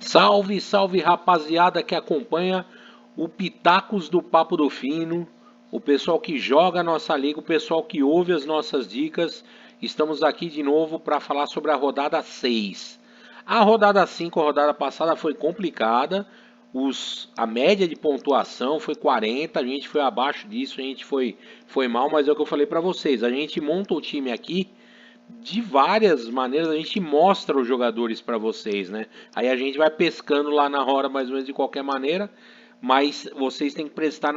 Salve, salve rapaziada que acompanha o Pitacos do Papo do Fino, o pessoal que joga a nossa liga, o pessoal que ouve as nossas dicas. Estamos aqui de novo para falar sobre a rodada 6. A rodada 5, a rodada passada foi complicada. A média de pontuação foi 40, a gente foi abaixo disso, a gente foi mal, mas é o que eu falei para vocês. A gente monta o time aqui de várias maneiras, a gente mostra os jogadores para vocês, né? Aí a gente vai pescando lá na hora mais ou menos de qualquer maneira, mas vocês têm que prestar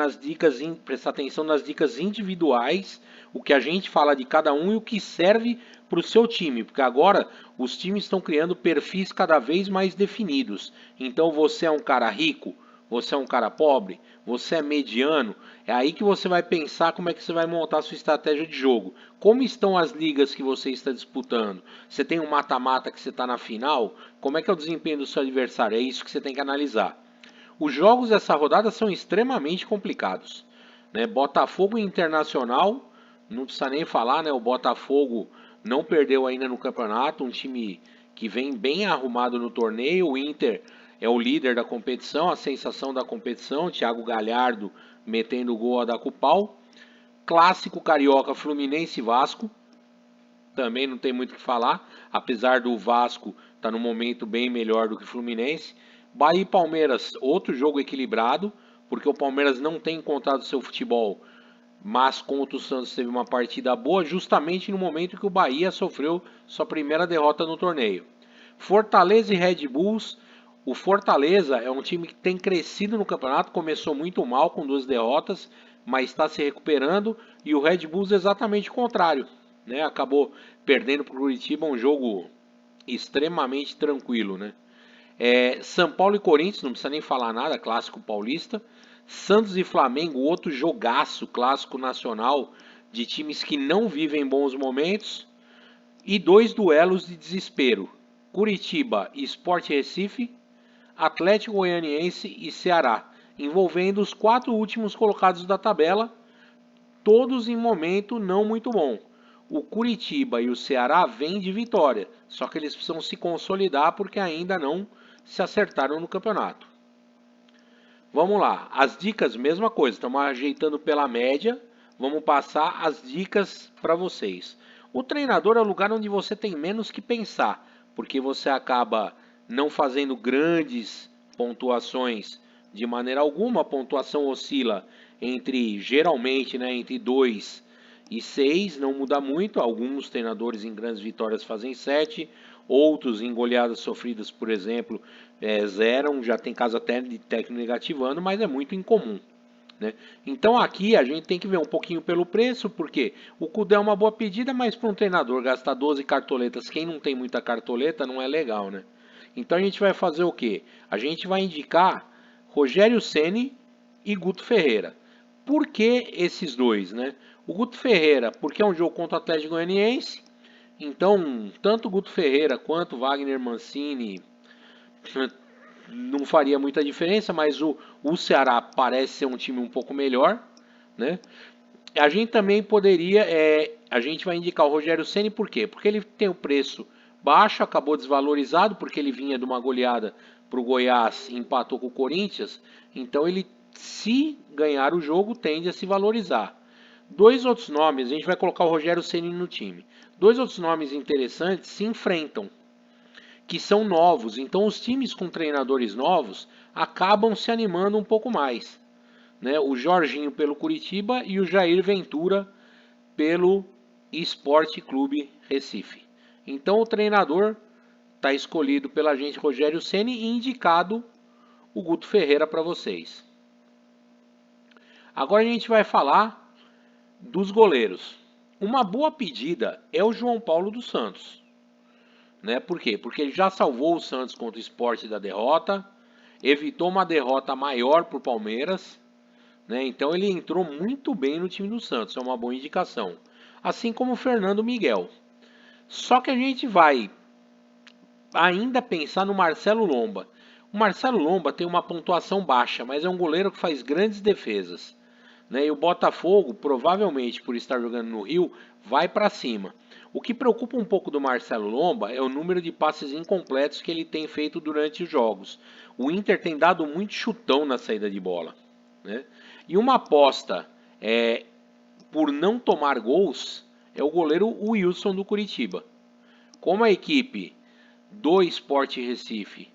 atenção nas dicas individuais, o que a gente fala de cada um e o que serve para o seu time, porque agora os times estão criando perfis cada vez mais definidos. Então você é um cara rico, você é um cara pobre, você é mediano, é aí que você vai pensar como é que você vai montar a sua estratégia de jogo. Como estão as ligas que você está disputando? Você tem um mata-mata que você está na final? Como é que é o desempenho do seu adversário? É isso que você tem que analisar. Os jogos dessa rodada são extremamente complicados, né? Botafogo e Internacional, não precisa nem falar, né? O Botafogo não perdeu ainda no campeonato, um time que vem bem arrumado no torneio. O Inter é o líder da competição, a sensação da competição. Thiago Galhardo metendo gol a dar com o pau. Clássico carioca Fluminense e Vasco. Também não tem muito o que falar, apesar do Vasco estar num momento bem melhor do que o Fluminense. Bahia e Palmeiras, outro jogo equilibrado, porque o Palmeiras não tem encontrado seu futebol, mas contra o Santos teve uma partida boa, justamente no momento que o Bahia sofreu sua primeira derrota no torneio. Fortaleza e Red Bulls. O Fortaleza é um time que tem crescido no campeonato, começou muito mal com 2 derrotas, mas está se recuperando, e o Red Bulls é exatamente o contrário, né? Acabou perdendo para o Curitiba, um jogo extremamente tranquilo, né? São Paulo e Corinthians, não precisa nem falar nada, clássico paulista. Santos e Flamengo, outro jogaço, clássico nacional, de times que não vivem bons momentos. E 2 duelos de desespero: Curitiba e Sport Recife, Atlético Goianiense e Ceará, envolvendo os 4 últimos colocados da tabela, todos em momento não muito bom. O Curitiba e o Ceará vêm de vitória, só que eles precisam se consolidar porque ainda não se acertaram no campeonato. Vamos lá, as dicas, mesma coisa, estamos ajeitando pela média, vamos passar as dicas para vocês. O treinador é o lugar onde você tem menos que pensar, porque você acaba não fazendo grandes pontuações de maneira alguma. A pontuação oscila geralmente, né, entre 2 e 6, não muda muito. Alguns treinadores em grandes vitórias fazem 7, outros em goleadas sofridas, por exemplo, zeram. Já tem caso até de técnico negativando, mas é muito incomum, né? Então aqui a gente tem que ver um pouquinho pelo preço, porque o Cudê é uma boa pedida, mas para um treinador gastar 12 cartoletas, quem não tem muita cartoleta, não é legal, né? Então a gente vai fazer o quê? A gente vai indicar Rogério Ceni e Guto Ferreira. Por que esses dois, né? O Guto Ferreira, porque é um jogo contra o Atlético Goianiense, então tanto o Guto Ferreira quanto o Wagner Mancini não faria muita diferença, mas o Ceará parece ser um time um pouco melhor, né? A gente também poderia, a gente vai indicar o Rogério Ceni. Por quê? Porque ele tem o preço baixo, acabou desvalorizado, porque ele vinha de uma goleada para o Goiás e empatou com o Corinthians, então ele, se ganhar o jogo, tende a se valorizar. 2 outros nomes, a gente vai colocar o Rogério Ceni no time. 2 outros nomes interessantes se enfrentam, que são novos. Então os times com treinadores novos acabam se animando um pouco mais, né? O Jorginho pelo Curitiba e o Jair Ventura pelo Esporte Clube Recife. Então o treinador está escolhido pela gente, Rogério Ceni, e indicado o Guto Ferreira para vocês. Agora a gente vai falar dos goleiros. Uma boa pedida é o João Paulo dos Santos, né? Por quê? Porque ele já salvou o Santos contra o Sport da derrota, evitou uma derrota maior para o Palmeiras, né? Então ele entrou muito bem no time do Santos, é uma boa indicação. Assim como o Fernando Miguel. Só que a gente vai ainda pensar no Marcelo Lomba. O Marcelo Lomba tem uma pontuação baixa, mas é um goleiro que faz grandes defesas, né? E o Botafogo, provavelmente por estar jogando no Rio, vai para cima. O que preocupa um pouco do Marcelo Lomba é o número de passes incompletos que ele tem feito durante os jogos. O Inter tem dado muito chutão na saída de bola, né? E uma aposta por não tomar gols é o goleiro Wilson do Curitiba. Como a equipe do Sport Recife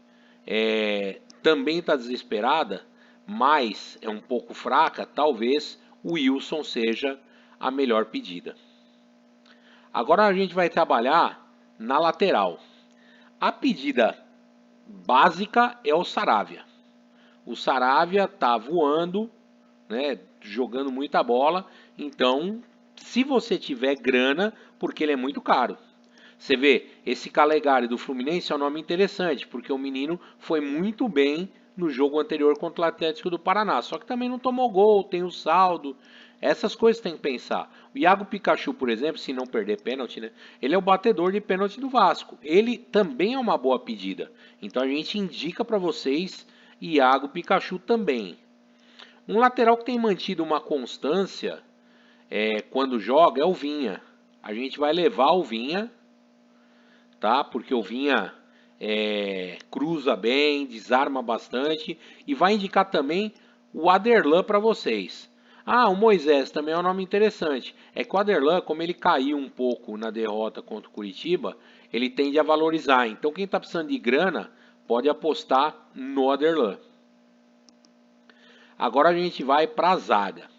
também está desesperada, mas é um pouco fraca, talvez o Wilson seja a melhor pedida. Agora a gente vai trabalhar na lateral. A pedida básica é o Saravia. O Saravia está voando, né, jogando muita bola. Então, se você tiver grana, porque ele é muito caro. Você vê, esse Calegari do Fluminense é um nome interessante, porque o menino foi muito bem no jogo anterior contra o Atlético do Paraná. Só que também não tomou gol, tem o saldo. Essas coisas tem que pensar. O Iago Pikachu, por exemplo, se não perder pênalti, né? Ele é o batedor de pênalti do Vasco. Ele também é uma boa pedida. Então a gente indica para vocês Iago Pikachu também. Um lateral que tem mantido uma constância quando joga é o Vinha. A gente vai levar o Vinha, tá? Porque o Vinha cruza bem, desarma bastante e vai indicar também o Aderlan para vocês. Ah, o Moisés também é um nome interessante. É que o Aderlan, como ele caiu um pouco na derrota contra o Curitiba, ele tende a valorizar. Então quem está precisando de grana pode apostar no Aderlan. Agora a gente vai para a zaga.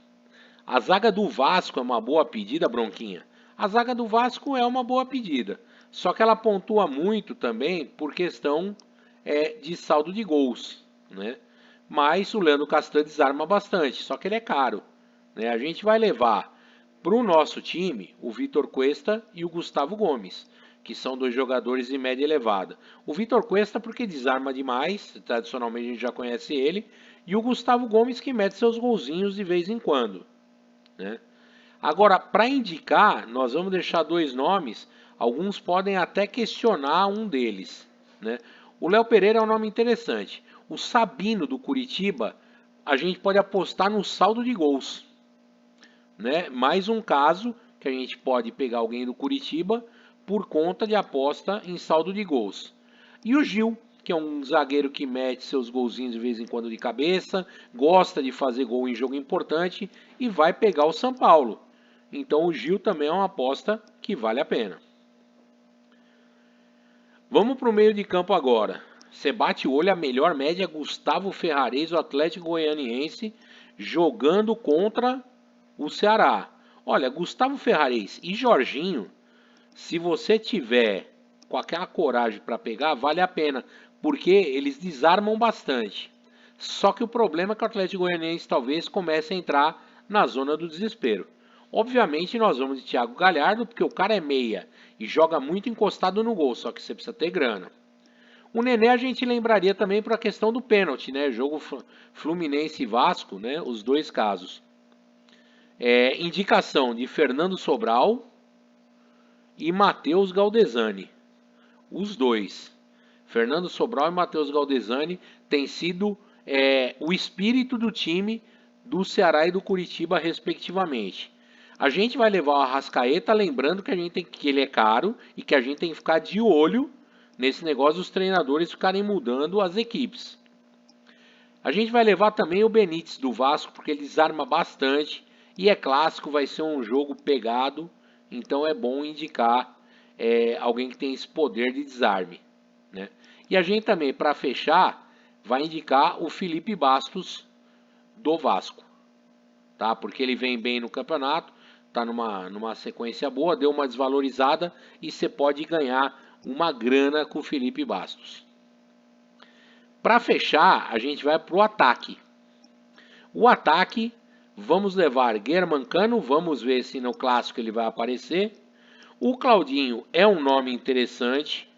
A zaga do Vasco é uma boa pedida, Bronquinha? A zaga do Vasco é uma boa pedida. Só que ela pontua muito também por questão de saldo de gols, né? Mas o Leandro Castan desarma bastante, só que ele é caro, né? A gente vai levar para o nosso time o Vitor Cuesta e o Gustavo Gomes, que são dois jogadores de média elevada. O Vitor Cuesta porque desarma demais, tradicionalmente a gente já conhece ele, e o Gustavo Gomes que mete seus golzinhos de vez em quando, né? Agora, para indicar, nós vamos deixar dois nomes. Alguns podem até questionar um deles, né? O Léo Pereira é um nome interessante. O Sabino do Curitiba, a gente pode apostar no saldo de gols, né? Mais um caso que a gente pode pegar alguém do Curitiba por conta de aposta em saldo de gols. E o Gil, que é um zagueiro que mete seus golzinhos de vez em quando de cabeça, gosta de fazer gol em jogo importante e vai pegar o São Paulo. Então o Gil também é uma aposta que vale a pena. Vamos para o meio de campo agora. Você bate o olho, a melhor média é Gustavo Ferrares, o Atlético Goianiense, jogando contra o Ceará. Olha, Gustavo Ferrares e Jorginho, se você tiver com aquela coragem para pegar, vale a pena, porque eles desarmam bastante. Só que o problema é que o Atlético Goianiense talvez comece a entrar na zona do desespero. Obviamente nós vamos de Thiago Galhardo, porque o cara é meia e joga muito encostado no gol, só que você precisa ter grana. O Nenê a gente lembraria também para a questão do pênalti, né? Jogo Fluminense e Vasco, né? Os dois casos. Indicação de Fernando Sobral e Matheus Galdesani. Os dois. Fernando Sobral e Matheus Galdesani têm sido o espírito do time do Ceará e do Curitiba, respectivamente. A gente vai levar o Arrascaeta, lembrando que ele é caro e que a gente tem que ficar de olho nesse negócio dos treinadores ficarem mudando as equipes. A gente vai levar também o Benítez do Vasco, porque ele desarma bastante e é clássico, vai ser um jogo pegado, então é bom indicar alguém que tem esse poder de desarme, né? E a gente também, para fechar, vai indicar o Felipe Bastos do Vasco, tá? Porque ele vem bem no campeonato, tá numa sequência boa, deu uma desvalorizada e você pode ganhar uma grana com o Felipe Bastos. Para fechar, a gente vai para o ataque. O ataque, vamos levar Germancano, vamos ver se no clássico ele vai aparecer. O Claudinho é um nome interessante.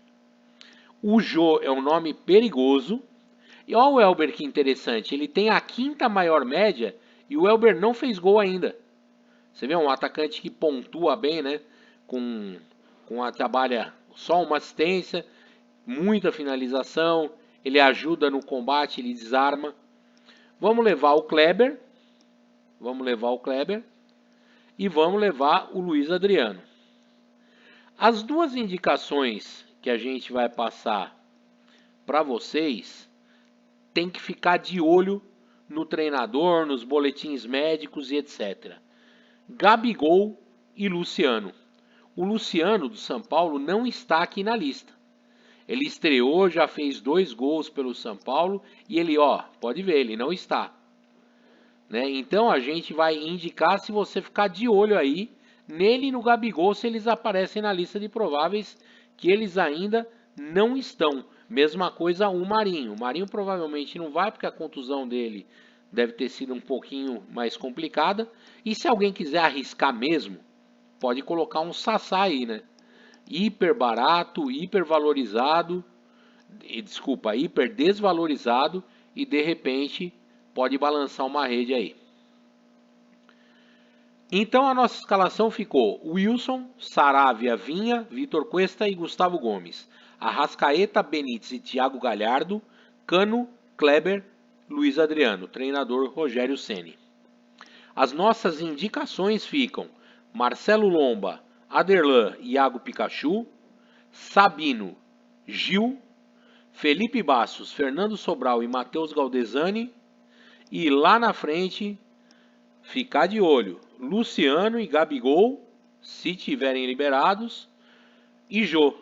O Jô é um nome perigoso. E olha o Elber que interessante, ele tem a quinta maior média e o Elber não fez gol ainda. Você vê um atacante que pontua bem, né? Trabalha só uma assistência, muita finalização, ele ajuda no combate, ele desarma. Vamos levar o Kleber. E vamos levar o Luiz Adriano. As duas indicações que a gente vai passar para vocês, tem que ficar de olho no treinador, nos boletins médicos e etc. Gabigol e Luciano. O Luciano do São Paulo não está aqui na lista. Ele estreou, já fez 2 gols pelo São Paulo e ele, pode ver, ele não está. Né? Então a gente vai indicar, se você ficar de olho aí, nele e no Gabigol, se eles aparecem na lista de prováveis, que eles ainda não estão. Mesma coisa o Marinho. O Marinho provavelmente não vai, porque a contusão dele deve ter sido um pouquinho mais complicada. E se alguém quiser arriscar mesmo, pode colocar um Sassá aí, né? Hiper barato, hiper valorizado, hiper desvalorizado, e de repente pode balançar uma rede aí. Então a nossa escalação ficou: Wilson, Saravia, Vinha, Vitor Cuesta e Gustavo Gomes. Arrascaeta, Benítez e Thiago Galhardo. Cano, Kleber, Luiz Adriano. Treinador Rogério Ceni. As nossas indicações ficam: Marcelo Lomba, Aderlan, Iago Pikachu, Sabino, Gil, Felipe Bastos, Fernando Sobral e Matheus Galdesani. E lá na frente, ficar de olho: Luciano e Gabigol, se tiverem liberados, e Jô.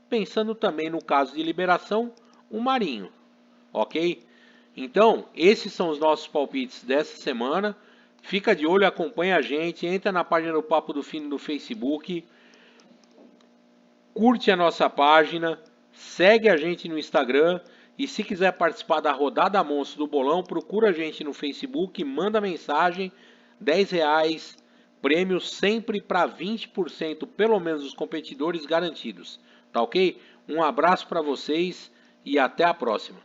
Pensando também no caso de liberação, o Marinho. Ok? Então, esses são os nossos palpites dessa semana. Fica de olho, acompanha a gente, entra na página do Papo do Fino no Facebook, curte a nossa página, segue a gente no Instagram e se quiser participar da Rodada Monstro do Bolão, procura a gente no Facebook, manda mensagem, R$10, prêmio sempre para 20% pelo menos dos competidores garantidos, tá ok? Um abraço para vocês e até a próxima.